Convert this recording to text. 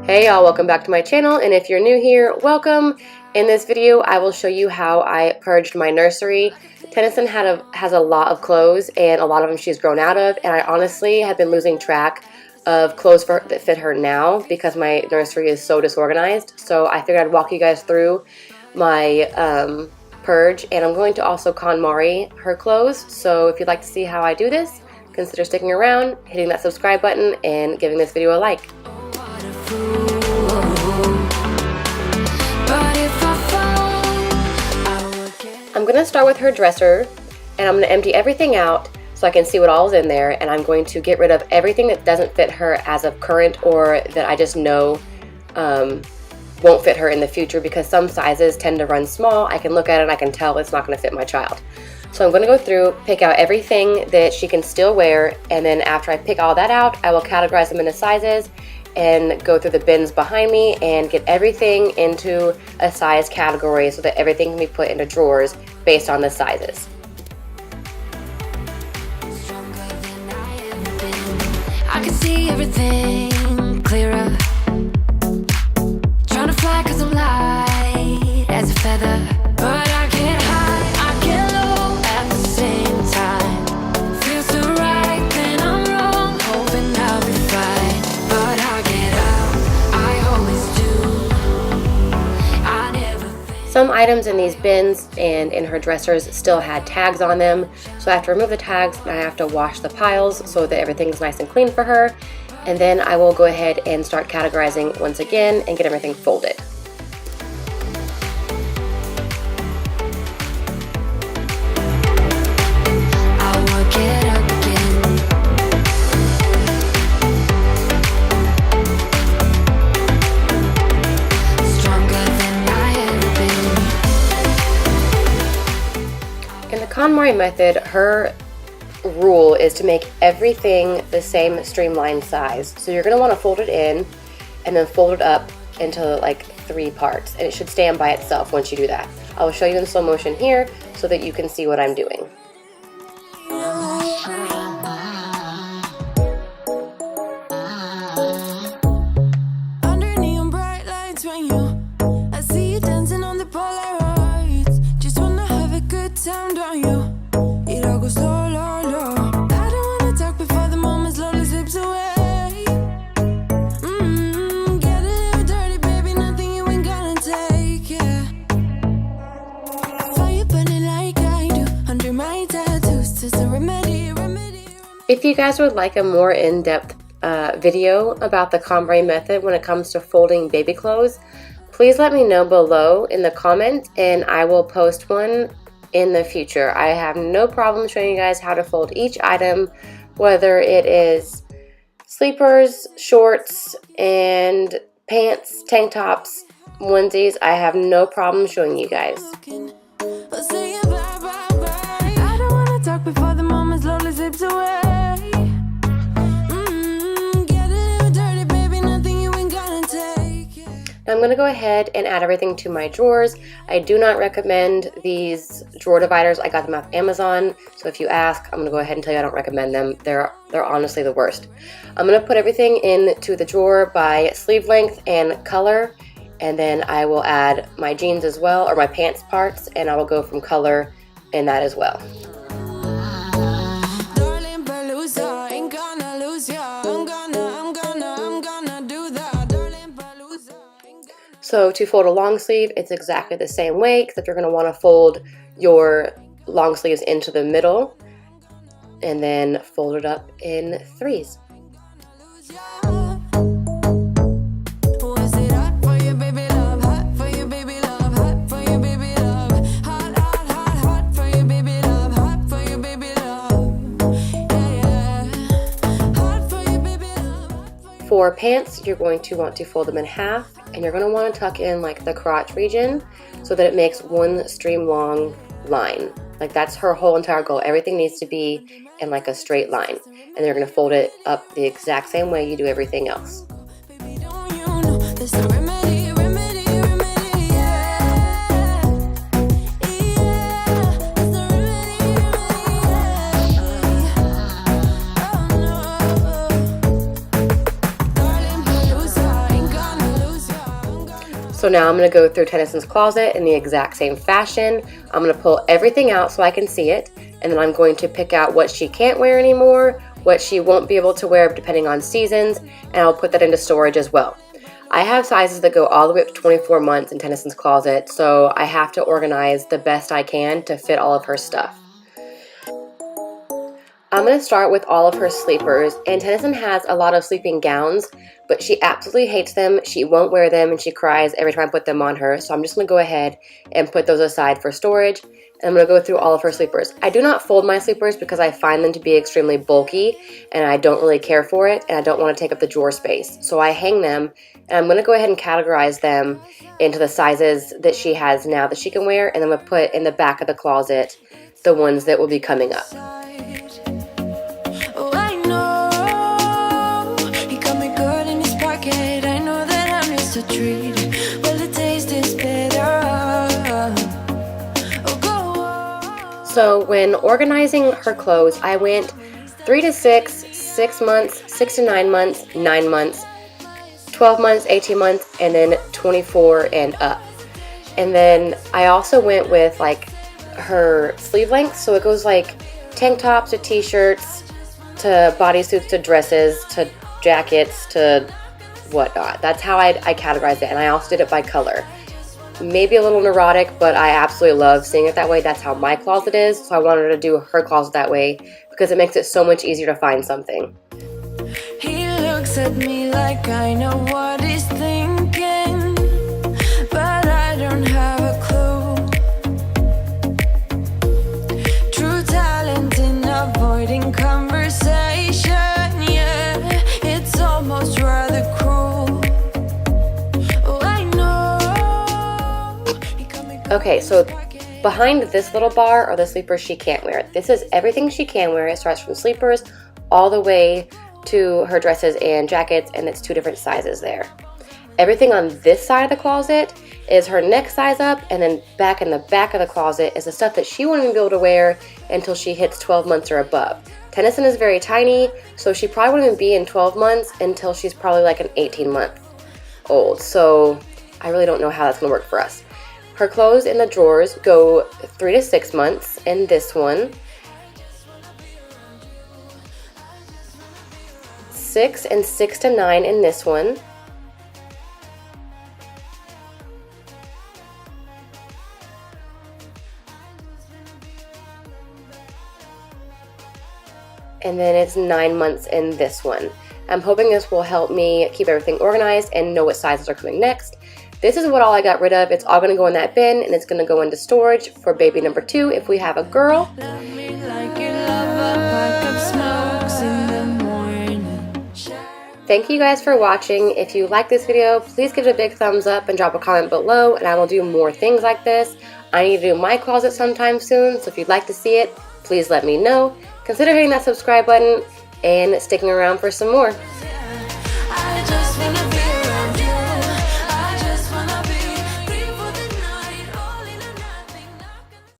Hey y'all, welcome back to my channel, and if you're new here, welcome. In this video, I will show you how I purged my nursery. Tennyson has a lot of clothes, and a lot of them she's grown out of, and I honestly have been losing track of clothes that fit her now because my nursery is so disorganized. So I figured I'd walk you guys through my purge, and I'm going to also Konmari her clothes. So if you'd like to see how I do this, consider sticking around, hitting that subscribe button, and giving this video a like. I'm going to start with her dresser, and I'm going to empty everything out so I can see what all is in there, and I'm going to get rid of everything that doesn't fit her as of current or that I just know won't fit her in the future, because some sizes tend to run small. I can look at it and I can tell it's not going to fit my child. So I'm going to go through, pick out everything that she can still wear, and then after I pick all that out, I will categorize them into sizes and go through the bins behind me and get everything into a size category so that everything can be put into drawers based on the sizes. I can see everything clearer. Trying to fly 'cause I'm light as a feather, but I get high, I get low at the same time. Feels so right, then I'm wrong, hoping I'll be fine, but I get out, I always do. I never think. Some items in these bins and in her dressers still had tags on them, so I have to remove the tags and I have to wash the piles so that everything's nice and clean for her. And then I will go ahead and start categorizing once again and get everything folded. I'll work it up again. Stronger than I ever been. In the Konmari method, her rule is to make everything the same streamlined size. So you're going to want to fold it in and then fold it up into like 3 parts, and it should stand by itself once you do that. I will show you in slow motion here so that you can see what I'm doing. Under neon bright lights when I see you dancing on the Polaroids. Just wanna have a good time, don't you? It all goes slow. If you guys would like a more in-depth video about the Konmari method when it comes to folding baby clothes, please let me know below in the comments and I will post one in the future. I have no problem showing you guys how to fold each item, whether it is sleepers, shorts, and pants, tank tops, onesies. I have no problem showing you guys. Before the moment slowly slips away. Get a little dirty, baby, nothing you ain't gonna take. Now I'm gonna go ahead and add everything to my drawers. I do not recommend these drawer dividers. I got them off Amazon, so if you ask, I'm gonna go ahead and tell you I don't recommend them. They're honestly the worst. I'm gonna put everything into the drawer by sleeve length and color, and then I will add my jeans as well, or my pants parts, and I will go from color in that as well. So to fold a long sleeve, it's exactly the same way, except you're going to want to fold your long sleeves into the middle and then fold it up in 3s. For pants, you're going to want to fold them in half, and you're going to want to tuck in like the crotch region so that it makes one stream long line. Like that's her whole entire goal. Everything needs to be in like a straight line, and you're going to fold it up the exact same way you do everything else. Ain't gonna So now I'm going to go through Tennyson's closet in the exact same fashion. I'm going to pull everything out so I can see it, and then I'm going to pick out what she can't wear anymore, what she won't be able to wear depending on seasons, and I'll put that into storage as well. I have sizes that go all the way up to 24 months in Tennyson's closet, so I have to organize the best I can to fit all of her stuff. I'm going to start with all of her sleepers, and Tennyson has a lot of sleeping gowns, but she absolutely hates them. She won't wear them, and she cries every time I put them on her, so I'm just going to go ahead and put those aside for storage. And I'm going to go through all of her sleepers. I do not fold my sleepers because I find them to be extremely bulky, and I don't really care for it, and I don't want to take up the drawer space. So I hang them, and I'm going to go ahead and categorize them into the sizes that she has now that she can wear, and I'm going to put in the back of the closet the ones that will be coming up. So when organizing her clothes, I went 3 to 6, 6 months, 6 to 9 months, 9 months, 12 months, 18 months, and then 24 and up. And then I also went with like her sleeve length, so it goes like tank tops to t-shirts to bodysuits to dresses to jackets to whatnot. That's how I categorized it, and I also did it by color. Maybe a little neurotic, but I absolutely love seeing it that way. That's how my closet is, so I wanted to do her closet that way because it makes it so much easier to find something. He looks at me like I know what he's thinking, but I don't have a clue. True talent in avoiding conversation, yeah, it's almost rather cruel. Okay, so behind this little bar are the sleepers she can't wear. This is everything she can wear. It starts from sleepers all the way to her dresses and jackets, and it's 2 different sizes there. Everything on this side of the closet is her next size up, and then back in the back of the closet is the stuff that she won't even be able to wear until she hits 12 months or above. Tennyson is very tiny, so she probably won't even be in 12 months until she's probably like an 18-month old. So I really don't know how that's going to work for us. Her clothes in the drawers go 3 to 6 months in this one, 6 and 6 to 9 in this one, and then it's 9 months in this one. I'm hoping this will help me keep everything organized and know what sizes are coming next. This is what all I got rid of. It's all going to go in that bin, and it's going to go into storage for baby number 2 if we have a girl. Thank you guys for watching. If you like this video, please give it a big thumbs up and drop a comment below, and I will do more things like this. I need to do my closet sometime soon, so if you'd like to see it, please let me know. Consider hitting that subscribe button and sticking around for some more.